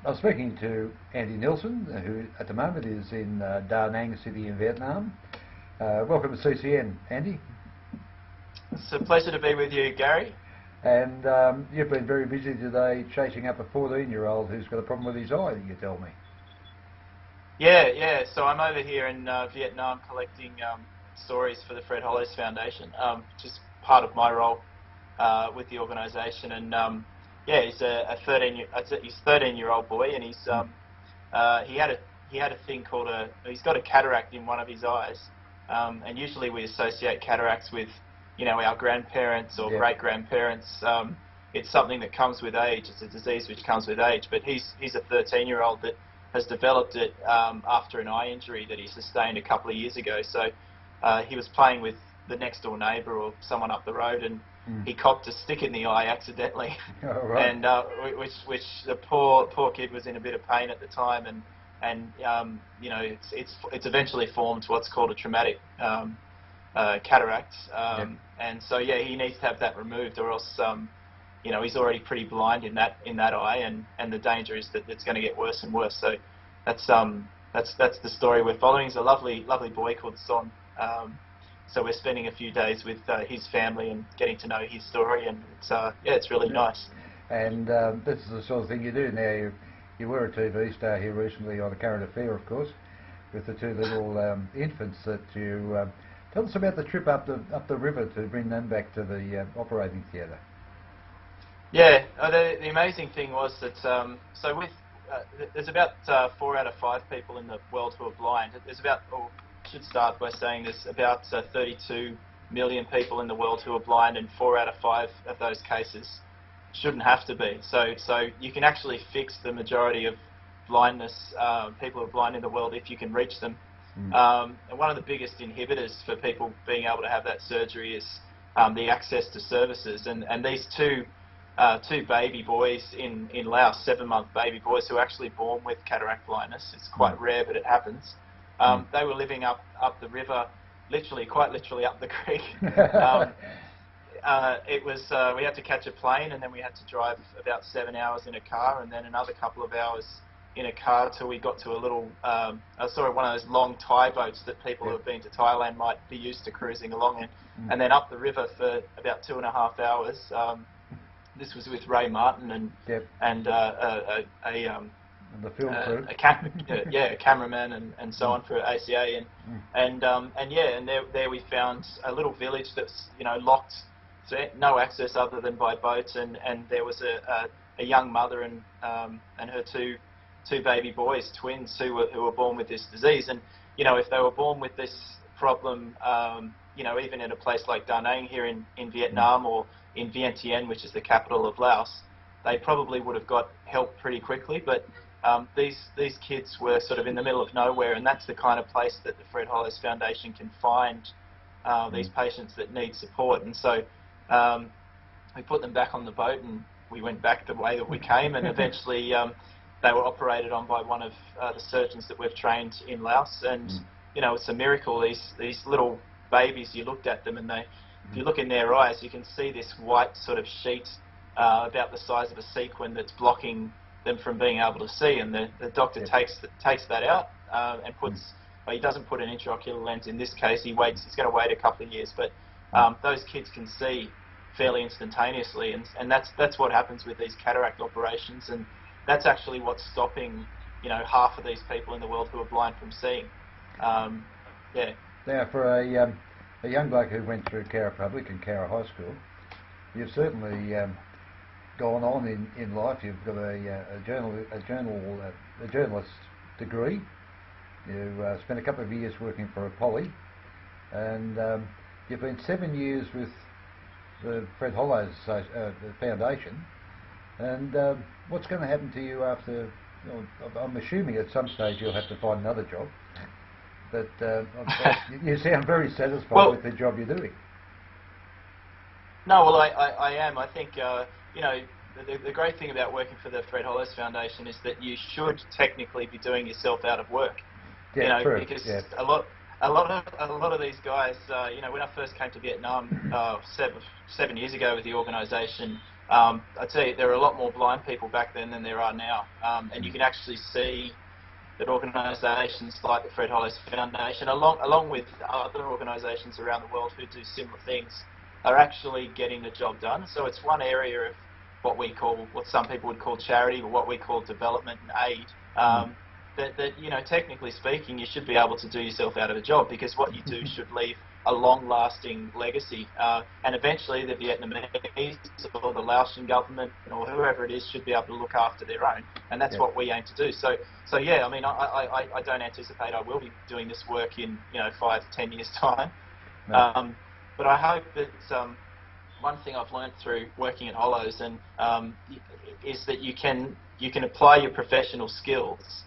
I was speaking to Andy Nilsen, who at the moment is in Da Nang City in Vietnam. Welcome to CCN, Andy. It's a pleasure to be with you, Gary. And you've been very busy today chasing up a 14-year-old who's got a problem with his eye, you tell me. Yeah. So I'm over here in Vietnam collecting stories for the Fred Hollows Foundation, just part of my role with the organisation. And he's a 13-year-old boy, and he had a thing called he's got a cataract in one of his eyes, and usually we associate cataracts with our grandparents or great-grandparents. It's something that comes with age. It's a disease which comes with age. But he's a 13-year-old that has developed it after an eye injury that he sustained a couple of years ago. So he was playing with the next door neighbour or someone up the road, and he copped a stick in the eye accidentally. Oh, right. And which the poor kid was in a bit of pain at the time, and it's eventually formed what's called a traumatic cataract, and so he needs to have that removed, or else he's already pretty blind in that eye, and the danger is that it's going to get worse and worse. So that's the story we're following. He's a lovely boy called Son. So we're spending a few days with his family and getting to know his story, and it's really nice. And this is the sort of thing you do now. You were a TV star here recently on A Current Affair, of course, with the two little infants that you. Tell us about the trip up the river to bring them back to the operating theatre. Yeah, the amazing thing was that there's about 4 out of 5 people in the world who are blind. Should start by saying there's about 32 million people in the world who are blind, and 4 out of 5 of those cases shouldn't have to be. So you can actually fix the majority of blindness, people who are blind in the world, if you can reach them. And one of the biggest inhibitors for people being able to have that surgery is the access to services. And these two baby boys in Laos, 7-month baby boys who are actually born with cataract blindness. It's quite rare, but it happens. They were living up the river, quite literally up the creek. We had to catch a plane, and then we had to drive about 7 hours in a car, and then another couple of hours in a car till we got to a little, one of those long Thai boats that people who have been to Thailand might be used to cruising along in, and then up the river for about 2.5 hours. This was with Ray Martin and the film crew. A cameraman and so on for ACA, and there we found a little village that's locked, so no access other than by boats, and there was a young mother and her two baby boys, twins, who were born with this disease. And if they were born with this problem, even in a place like Da Nang here in Vietnam, or in Vientiane, which is the capital of Laos, they probably would have got help pretty quickly. But these kids were sort of in the middle of nowhere, and that's the kind of place that the Fred Hollows Foundation can find these patients that need support. And so we put them back on the boat, and we went back the way that we came, and eventually they were operated on by one of the surgeons that we've trained in Laos. And it's a miracle. These little babies, you looked at them, and if you look in their eyes, you can see this white sort of sheet about the size of a sequin that's blocking them from being able to see. And the doctor takes that out and puts. Well, he doesn't put an intraocular lens in this case. He's going to wait a couple of years, but those kids can see fairly instantaneously, and that's what happens with these cataract operations, and that's actually what's stopping half of these people in the world who are blind from seeing. Now, for a young bloke who went through Cowra Public and Cowra High School, you've certainly gone on in life. You've got a journalist degree. You spent a couple of years working for a poly, and you've been 7 years with the Fred Hollows Foundation. And what's going to happen to you after? I'm assuming at some stage you'll have to find another job. But you sound very satisfied with the job you're doing. No, well, I am. I think the great thing about working for the Fred Hollows Foundation is that you should technically be doing yourself out of work. Yeah, true. Because a lot of these guys, when I first came to Vietnam 7 years ago with the organisation, I tell you, there were a lot more blind people back then than there are now, and you can actually see that organisations like the Fred Hollows Foundation, along with other organisations around the world who do similar things, are actually getting the job done. So it's one area of what some people would call charity, but what we call development and aid. That you know, technically speaking, you should be able to do yourself out of a job, because what you do should leave a long-lasting legacy, and eventually the Vietnamese or the Laotian government or whoever it is should be able to look after their own, and that's what we aim to do. So yeah, I mean, I don't anticipate I will be doing this work in 5 to 10 years time, but I hope that one thing I've learned through working at Hollows is that you can apply your professional skills,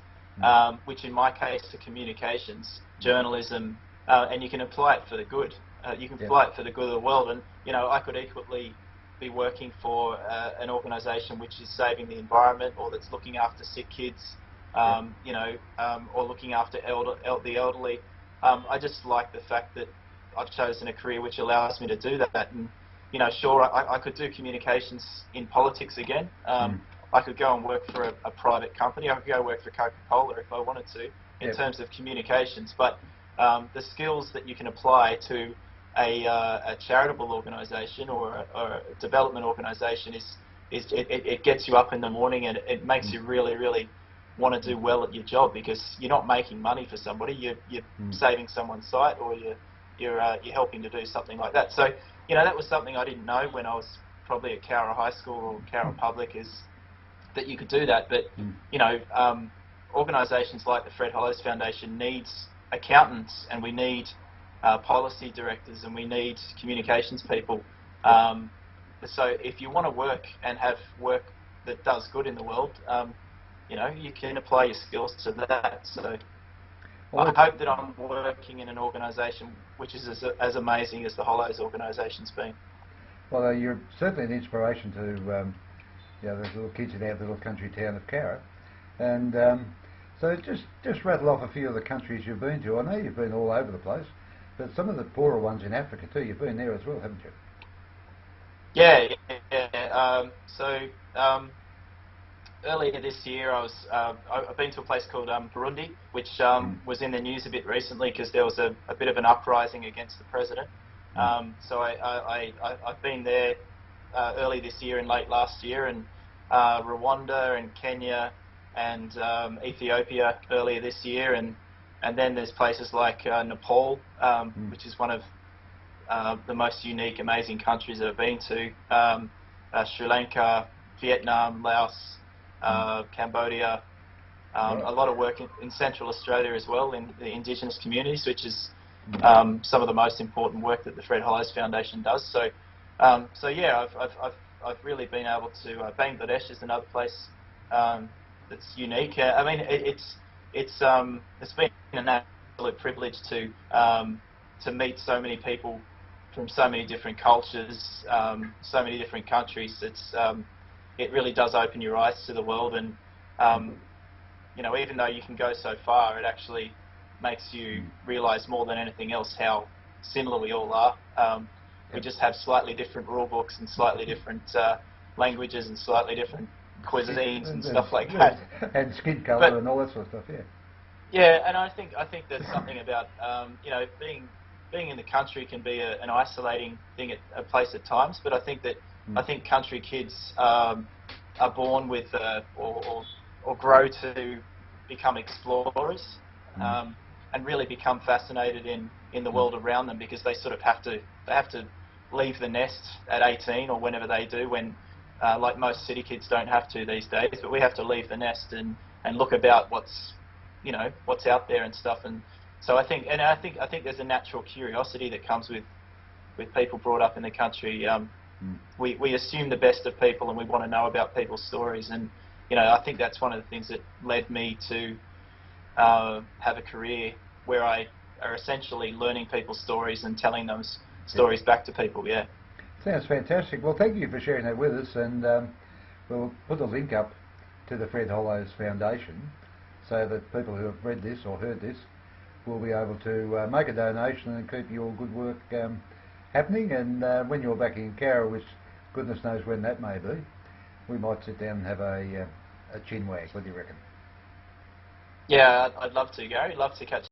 which in my case are communications, journalism, and you can apply it for the good. You can apply it for the good of the world, and I could equally be working for an organisation which is saving the environment, or that's looking after sick kids, or looking after the elderly. I just like the fact that I've chosen a career which allows me to do that. And sure, I could do communications in politics again. I could go and work for a private company. I could go work for Coca-Cola if I wanted to, in terms of communications. But the skills that you can apply to a charitable organisation or a development organisation it gets you up in the morning, and it makes you really, really want to do well at your job, because you're not making money for somebody. You're saving someone's sight, or you're helping to do something like that. So that was something I didn't know when I was probably at Cowra High School or Cowra Public, is that you could do that. But organisations like the Fred Hollows Foundation needs accountants, and we need policy directors, and we need communications people. So if you want to work and have work that does good in the world, you can apply your skills to that. So I hope that I'm working in an organisation which is as amazing as the Hollows organisation's been. Well, you're certainly an inspiration to those little kids in our little country town of Cowra. And so just rattle off a few of the countries you've been to. I know you've been all over the place, but some of the poorer ones in Africa too, you've been there as well, haven't you? Yeah. Earlier this year, I've been to a place called Burundi, which was in the news a bit recently because there was a bit of an uprising against the president. So I've been there early this year and late last year, and Rwanda and Kenya and Ethiopia earlier this year, and then there's places like Nepal, which is one of the most unique, amazing countries that I've been to. Sri Lanka, Vietnam, Laos, Cambodia, a lot of work in Central Australia as well, in the Indigenous communities, which is some of the most important work that the Fred Hollows Foundation does. So yeah, I've really been able to. Bangladesh is another place that's unique. I mean, it's been an absolute privilege to meet so many people from so many different cultures, so many different countries. It really does open your eyes to the world, and even though you can go so far, it actually makes you realise more than anything else how similar we all are. We just have slightly different rule books and slightly different languages and slightly different cuisines and stuff like that. And skin colour and all that sort of stuff, yeah. Yeah, and I think there's something about being in the country can be an isolating thing at a place at times, but I think country kids are born with or grow to become explorers, and really become fascinated in the world around them, because they sort of have to leave the nest at 18 or whenever they do, when like most city kids don't have to these days, but we have to leave the nest and look about what's out there and stuff. And so I think there's a natural curiosity that comes with people brought up in the country. We assume the best of people, and we want to know about people's stories, and I think that's one of the things that led me to have a career where I are essentially learning people's stories and telling those stories back to people. Yeah. Sounds fantastic. Well, thank you for sharing that with us, and we'll put a link up to the Fred Hollows Foundation so that people who have read this or heard this will be able to make a donation and keep your good work happening. And when you're back in Cowra, which goodness knows when that may be, we might sit down and have a chin wag. What do you reckon? Yeah, I'd love to, Gary. Love to catch